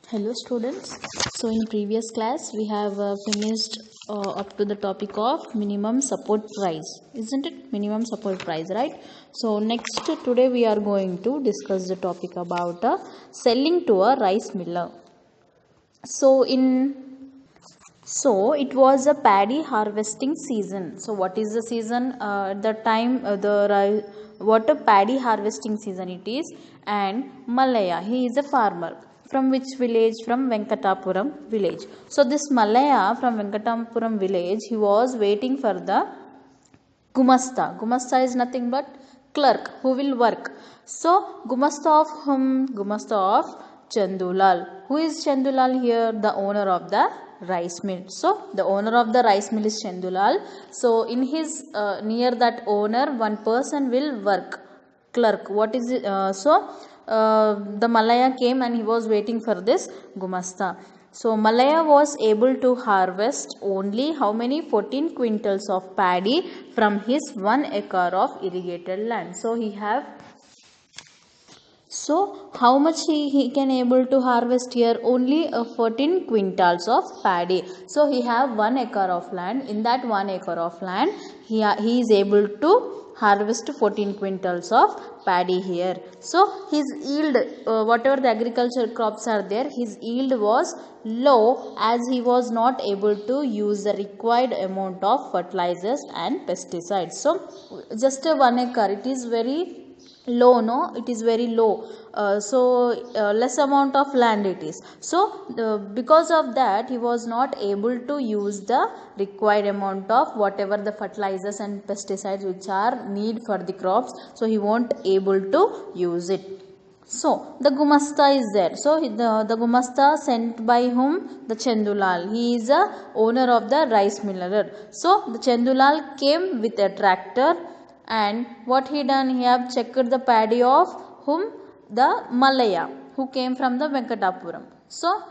Hello students. So in previous class we have finished up to the topic of minimum support price, isn't it? Minimum support price, right? So next today we are going to discuss the topic about selling to a rice miller. So it was a paddy harvesting season. So what is the season? The time what a paddy harvesting season it is. And Malaya, he is a farmer. From which village? From Venkatapuram village. So this Malaya from Venkatapuram village, he was waiting for the Gumasta. Gumasta is nothing but clerk who will work. So Gumasta of whom? Gumasta of Chandulal. Who is Chandulal here? The owner of the rice mill. So the owner of the rice mill is Chandulal. So in his near that owner, one person will work. Clerk. What is it? The Malaya came and he was waiting for this Gumasta. So Malaya was able to harvest only how many? 14 quintals of paddy from his 1 acre of irrigated land. So how much he can able to harvest here? Only 14 quintals of paddy. So he have 1 acre of land. In that 1 acre of land, he is able to harvest 14 quintals of paddy here. So his yield, whatever the agriculture crops are there, his yield was low as he was not able to use the required amount of fertilizers and pesticides. So just a 1 acre, it is very low, no, it is very low. Less amount of land it is. So because of that he was not able to use the required amount of whatever the fertilizers and pesticides which are need for the crops. So he won't able to use it. So the Gumasta is there. So the Gumasta sent by whom? The Chandulal. He is the owner of the rice miller. So the Chandulal came with a tractor, and what he done? He have checked the paddy of whom? The Malaya, who came from the Venkatapuram. So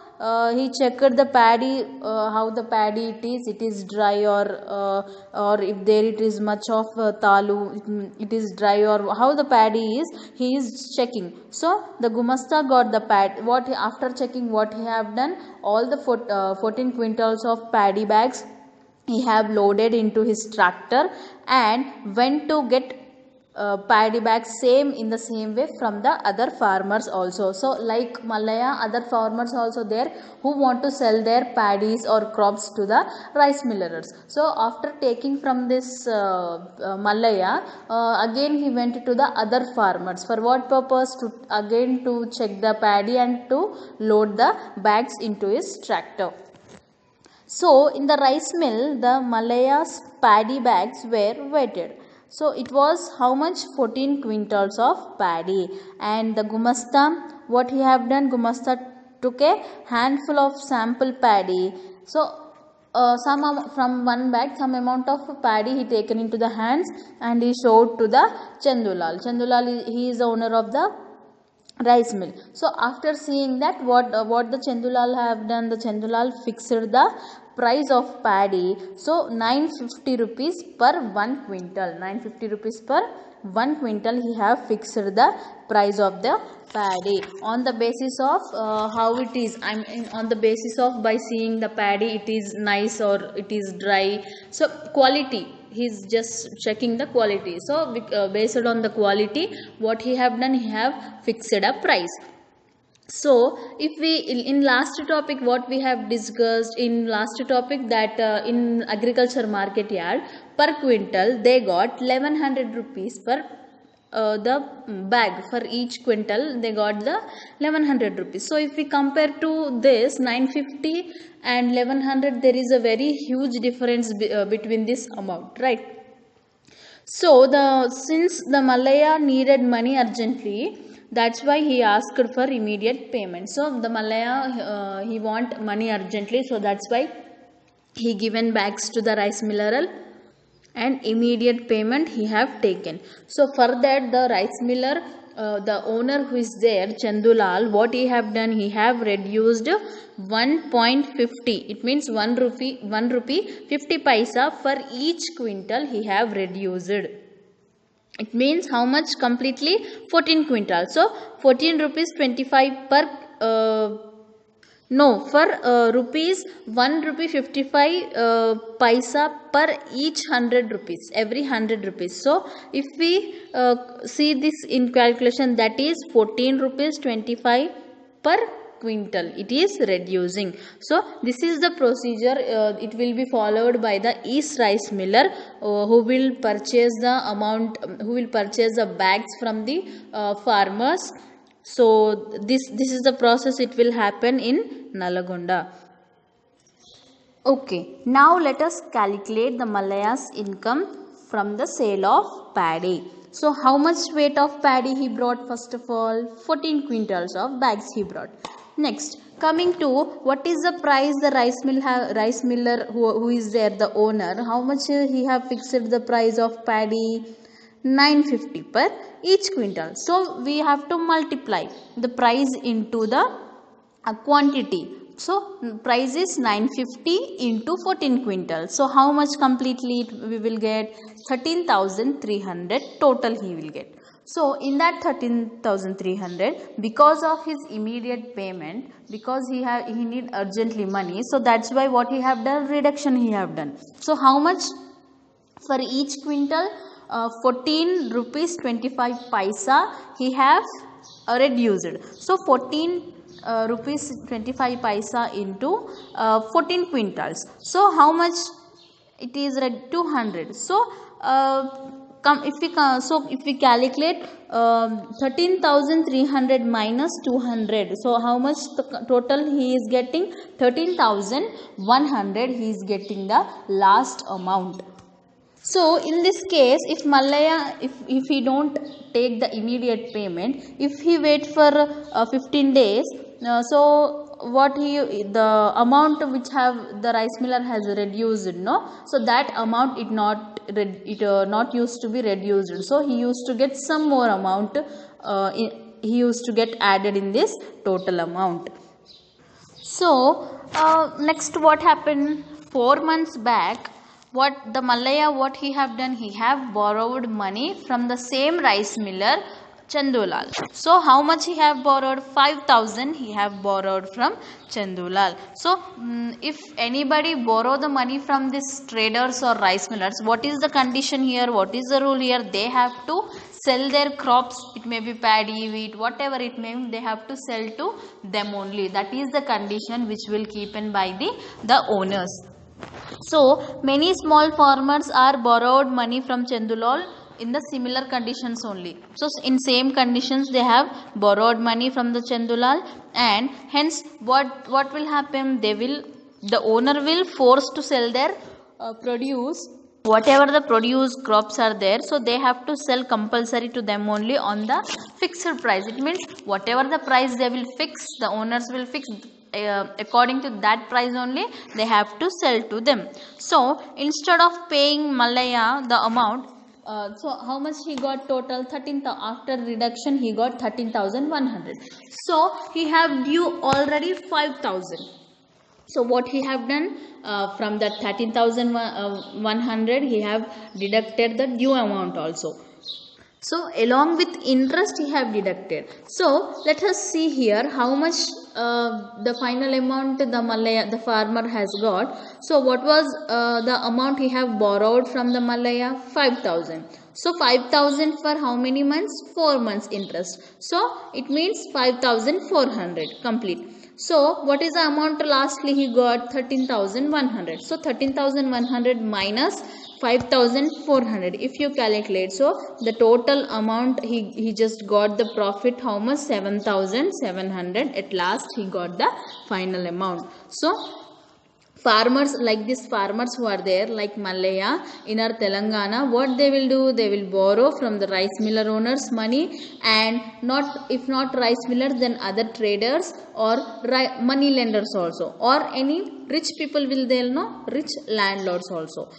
he checked the paddy, how the paddy it is dry, or if there it is much of talu, it is dry, or how the paddy is, he is checking. So the Gumasta got the pad. After checking, what he have done? All the 14 quintals of paddy bags he have loaded into his tractor and went to get paddy bags same in the same way from the other farmers also. So like Malaya, other farmers also there who want to sell their paddies or crops to the rice millers. So after taking from this Malaya, again he went to the other farmers. For what purpose? To again to check the paddy and to load the bags into his tractor. So in the rice mill, the Malaya's paddy bags were weighted. So it was how much? 14 quintals of paddy. And the Gumasta, what he have done? Gumasta took a handful of sample paddy. So from one bag, some amount of paddy he taken into the hands and he showed to the Chandulal. Chandulal, he is the owner of the rice mill. So after seeing that, what the Chandulal have done? The Chandulal fixed the price of paddy. So 950 rupees per 1 quintal. 950 rupees per 1 quintal he have fixed the price of the paddy on the basis of how it is. On the basis of by seeing the paddy, it is nice or it is dry. So quality, he's just checking the quality. So based on the quality, what he have done? He have fixed a price. So if we in last topic, what we have discussed in last topic, that in agriculture market yard, per quintal they got 1100 rupees per the bag. For each quintal they got the 1100 rupees. So if we compare to this 950 and 1100, there is a very huge difference between this amount, right? So since the Malaya needed money urgently, that's why he asked for immediate payment. So the Malaya he want money urgently, so that's why he given bags to the rice miller and immediate payment he have taken. So for that, the rice miller, the owner who is there, Chandulal, what he have done? He have reduced 1.50. It means 1 rupee 50 paisa for each quintal he have reduced. It means how much completely? 14 quintals. So 14 rupees 25 per No, for rupees 1 rupee 55 paisa per each 100 rupees, every 100 rupees. So if we see this in calculation, that is 14 rupees 25 per quintal it is reducing. So this is the procedure, it will be followed by the East Rice Miller, who will purchase the amount, who will purchase the bags from the farmers. So this is the process, it will happen in Nalagonda. Okay, now let us calculate the Malaya's income from the sale of paddy. So how much weight of paddy he brought? First of all, 14 quintals of bags he brought. Next, coming to what is the price the rice miller who is there, the owner, how much he have fixed the price of paddy? 950 per each quintal. So we have to multiply the price into the quantity. So price is 950 into 14 quintal. So how much completely we will get? 13,300 total he will get. So in that 13,300, because of his immediate payment, because he need urgently money, so that's why what he have done, reduction he have done. So how much for each quintal? 14 rupees 25 paisa he have reduced. So 14 rupees 25 paisa into 14 quintals. So how much it is? 200. So if we calculate 13,300 minus 200, so how much the total he is getting? 13,100 he is getting the last amount. So in this case, if Malaya, if he don't take the immediate payment, if he wait for 15 days, so what the amount which have the rice miller has reduced, no, so that amount not used to be reduced. So he used to get some more amount, he used to get added in this total amount. So next what happened? 4 months back, what the Malaya, what he have done, he have borrowed money from the same rice miller Chandulal. So how much he have borrowed? 5,000 he have borrowed from Chandulal. So if anybody borrow the money from these traders or rice millers, what is the condition here? What is the rule here? They have to sell their crops, it may be paddy, wheat, whatever it may be, they have to sell to them only. That is the condition which will keep in by the owners. So many small farmers are borrowed money from Chandulal in the similar conditions only. So in same conditions they have borrowed money from the Chandulal, and hence what will happen? The owner will force to sell their produce, whatever the produce crops are there, so they have to sell compulsory to them only on the fixed price. It means whatever the price they will fix, the owners will fix, according to that price only they have to sell to them. So instead of paying Malaya the amount, so how much he got total? 13,000. After reduction he got 13,100. So he have due already 5,000. So what he have done, from that 13,100 he have deducted the due amount also. So along with interest he have deducted. So let us see here how much the final amount the farmer has got. So what was the amount he have borrowed from the Malaya? 5,000. So 5,000 for how many months? 4 months interest. So it means 5,400 complete. So what is the amount lastly he got? 13,100. So 13,100 minus 5,400 if you calculate, so the total amount he just got the profit how much? 7,700. At last he got the final amount. So farmers like this, farmers who are there like Malaya in our Telangana, what they will do? They will borrow from the rice miller owners money, and if not rice millers, then other traders or money lenders also, or any rich people will there, no, rich landlords also.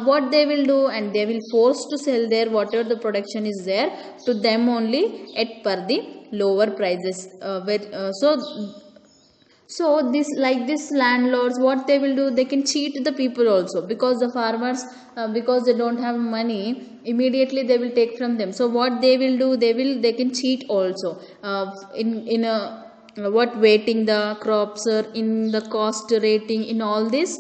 What they will do? And they will force to sell their whatever the production is there to them only at per the lower prices. So this landlords, what they will do? They can cheat the people also, because the farmers, because they don't have money, immediately they will take from them. So what they will do? They can cheat also in a what weighting the crops are in the cost rating, in all this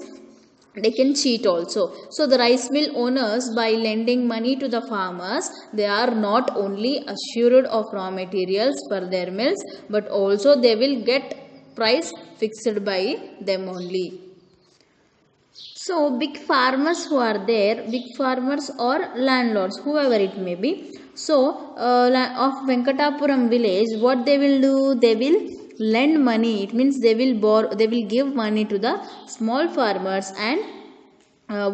they can cheat also. So the rice mill owners, by lending money to the farmers, they are not only assured of raw materials for their mills, but also they will get price fixed by them only. So big farmers who are there, big farmers or landlords, whoever it may be. So of Venkatapuram village, what they will do? They will lend money. It means they will borrow, they will give money to the small farmers, and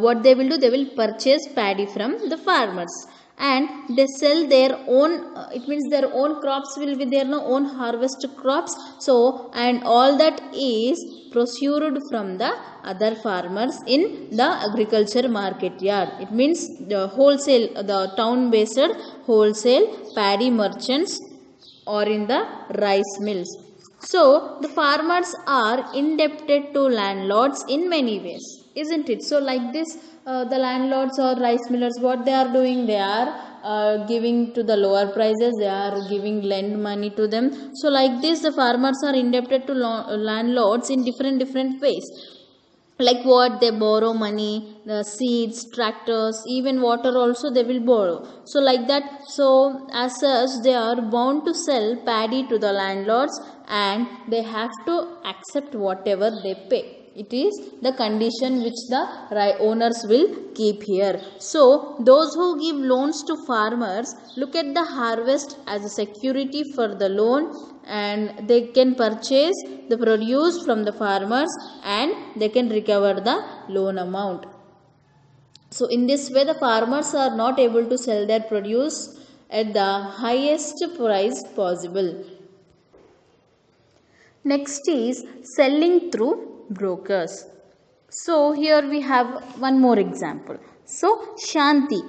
what they will do? They will purchase paddy from the farmers, and they sell their own. It means their own crops will be their own harvest crops. So and all that is procured from the other farmers in the agriculture market yard. It means the wholesale, the town based wholesale paddy merchants, or in the rice mills. So the farmers are indebted to landlords in many ways, isn't it? So like this, the landlords or rice millers, what they are doing? They are giving to the lower prices, they are giving lend money to them. So like this, the farmers are indebted to landlords in different ways. Like what? They borrow money, the seeds, tractors, even water also they will borrow. So like that, so as such they are bound to sell paddy to the landlords, and they have to accept whatever they pay. It is the condition which the owners will keep here. So those who give loans to farmers look at the harvest as a security for the loan, and they can purchase the produce from the farmers, and they can recover the loan amount. So in this way, the farmers are not able to sell their produce at the highest price possible. Next is selling through brokers. So here we have one more example. So Shanti,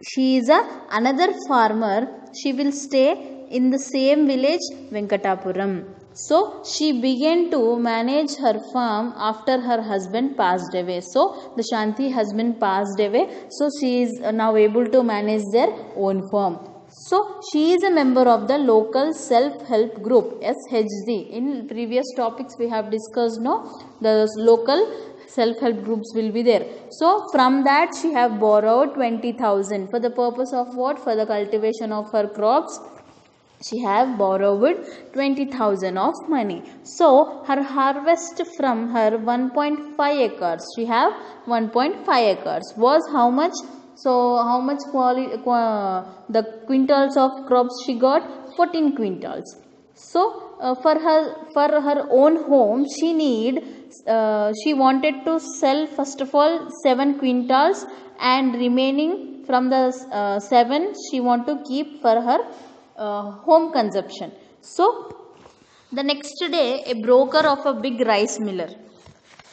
she is another farmer. She will stay in the same village, Venkatapuram. So she began to manage her farm after her husband passed away. So the Shanti husband passed away. So she is now able to manage their own farm. So she is a member of the local self-help group, SHG. In previous topics we have discussed, no, the local self-help groups will be there. So from that she have borrowed 20,000 for the purpose of what? For the cultivation of her crops. She have borrowed 20,000 of money. So her harvest from her 1.5 acres, she have 1.5 acres, was how much? So how much the quintals of crops she got? 14 quintals. So for her own home, she wanted to sell first of all 7 quintals, and remaining from the 7 she want to keep for her home consumption. So the next day, a broker of a big rice miller.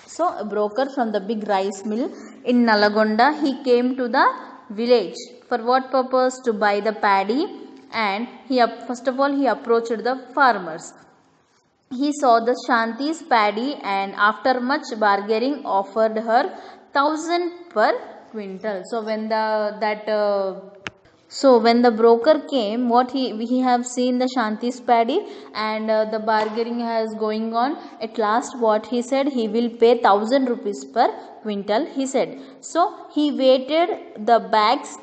So a broker from the big rice mill in Nalagonda, he came to the village. For what purpose? To buy the paddy, and first of all he approached the farmers. He saw the Shanti's paddy, and after much bargaining offered her 1,000 per quintal. So when the broker came, what we have seen the Shanti's paddy, and the bargaining has going on. At last what he said? He will pay 1,000 rupees per quintal, he said. So he weighted the bags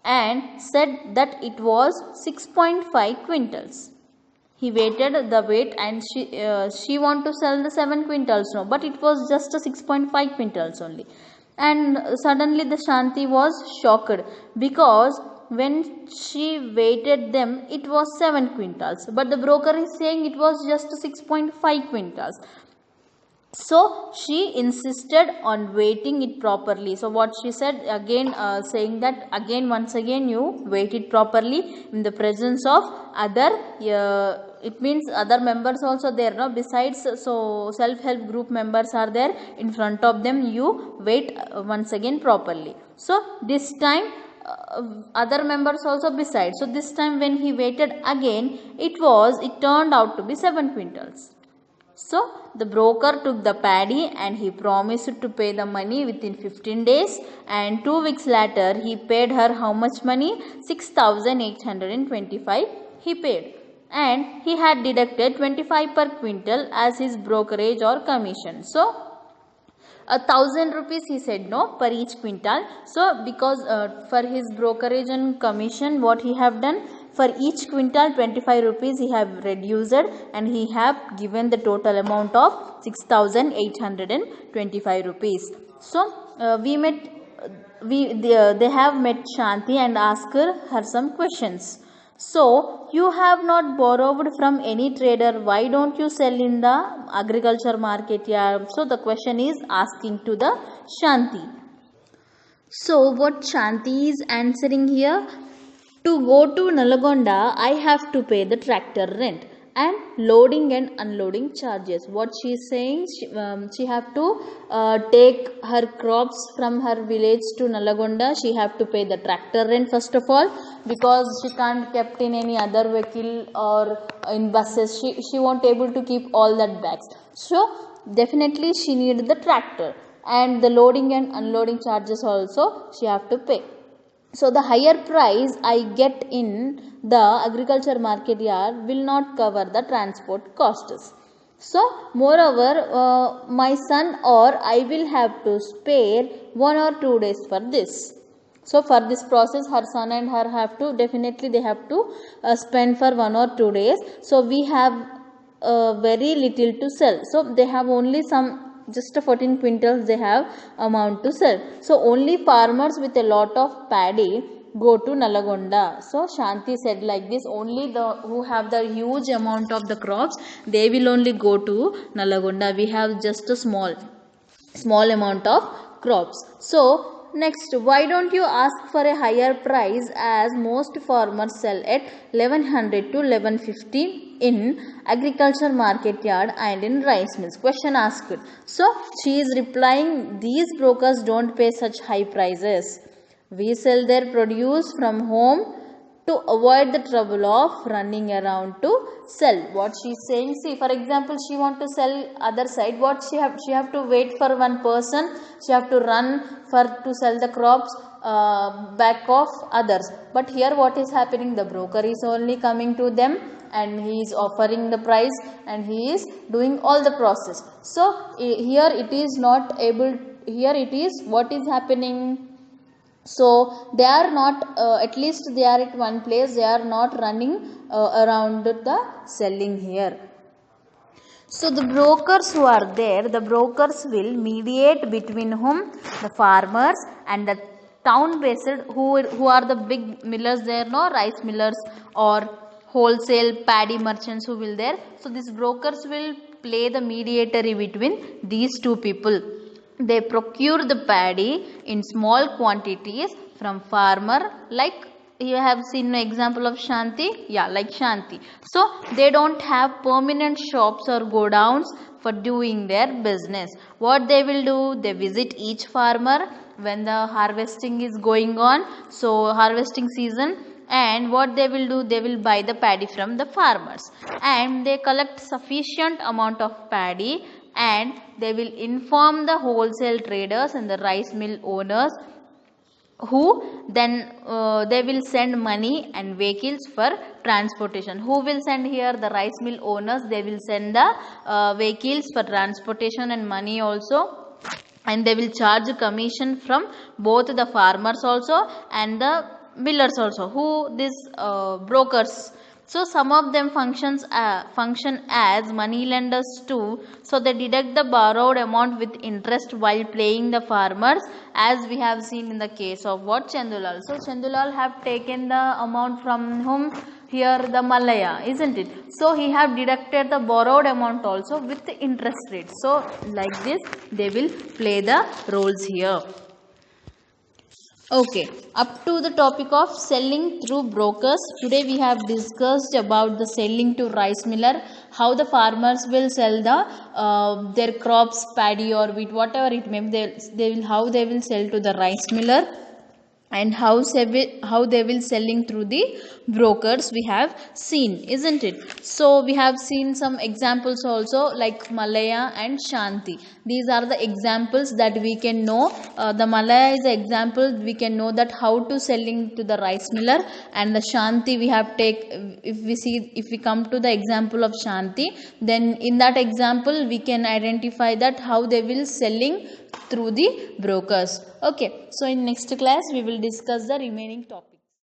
and said that it was 6.5 quintals. He weighted the weight, and she want to sell the 7 quintals now, but it was just a 6.5 quintals only. And suddenly the Shanti was shocked, because when she weighted them, it was 7 quintals, but the broker is saying it was just 6.5 quintals. So she insisted on weighting it properly. So what she said again, saying that once again you weight it properly in the presence of other, it means other members also there, no, besides, so self-help group members are there in front of them, you weight once again properly. So this time other members also beside. So this time when he weighted again, it turned out to be 7 quintals. So the broker took the paddy, and he promised to pay the money within 15 days, and 2 weeks later he paid her how much money? 6,825 he paid. and he had deducted 25 per quintal as his brokerage or commission. So 1,000 rupees he said no per each quintal. So because for his brokerage and commission, what he have done, for each quintal 25 rupees he have reduced, and he have given the total amount of 6,825 rupees. So they have met Shanti and asked her some questions. So you have not borrowed from any trader, why don't you sell in the agriculture market? Yeah, so the question is asking to the Shanti. So what Shanti is answering here, to go to Nalagonda I have to pay the tractor rent and loading and unloading charges. What she is saying, she have to take her crops from her village to Nalagonda. She have to pay the tractor rent first of all, because she can't kept in any other vehicle or in buses. She won't able to keep all that bags, so definitely she need the tractor, and the loading and unloading charges also she have to pay. So the higher price I get in the agriculture market yard will not cover the transport costs. So moreover, my son or I will have to spare 1 or 2 days for this. So for this process, her son and her have to, definitely they have to spend for 1 or 2 days. So we have very little to sell. So they have only some, just 14 quintals they have amount to sell. So only farmers with a lot of paddy go to Nalagonda. So Shanti said like this, only the who have the huge amount of the crops, they will only go to Nalagonda. We have just a small amount of crops. So next, why don't you ask for a higher price, as most farmers sell at 1100 to 1150 in agriculture market yard and in rice mills? Question asked. So she is replying, these brokers don't pay such high prices. We sell their produce from home to avoid the trouble of running around to sell. What she is saying, see, for example, she want to sell other side, what she have to wait for one person, she have to run for to sell the crops back of others. But here what is happening, the broker is only coming to them and he is offering the price and he is doing all the process. So here it is not able, here it is what is happening. So they are not, at least they are at one place, they are not running around the selling here. So the brokers who are there, the brokers will mediate between whom, the farmers and the town based who are the big millers there, no, rice millers or wholesale paddy merchants who will there. So these brokers will play the mediatory between these two people. They procure the paddy in small quantities from farmer, like you have seen an example of Shanti, yeah, like Shanti. So they don't have permanent shops or godowns for doing their business. What they will do, they visit each farmer when the harvesting is going on, so harvesting season, and what they will do, they will buy the paddy from the farmers and they collect sufficient amount of paddy, and they will inform the wholesale traders and the rice mill owners, who then they will send money and vehicles for transportation. Who will send here, the rice mill owners, they will send the vehicles for transportation and money also, and they will charge commission from both the farmers also and the millers also, who these brokers. So some of them function as money lenders too. So they deduct the borrowed amount with interest while paying the farmers, as we have seen in the case of what, Chandulal. So Chandulal have taken the amount from whom, here the Malaya, isn't it? So he have deducted the borrowed amount also with the interest rate. So like this they will play the roles here. Okay, up to the topic of selling through brokers. Today we have discussed about the selling to rice miller, how the farmers will sell the their crops, paddy or wheat, whatever it may be, they will, how they will sell to the rice miller. and how they will selling through the brokers we have seen, isn't it? So we have seen some examples also, like Malaya and Shanti. These are the examples that we can know. The Malaya is the example we can know that how to selling to the rice miller, and the Shanti we have take, if we come to the example of Shanti, then in that example we can identify that how they will selling through the brokers. Okay, so in next class we will discuss the remaining topic.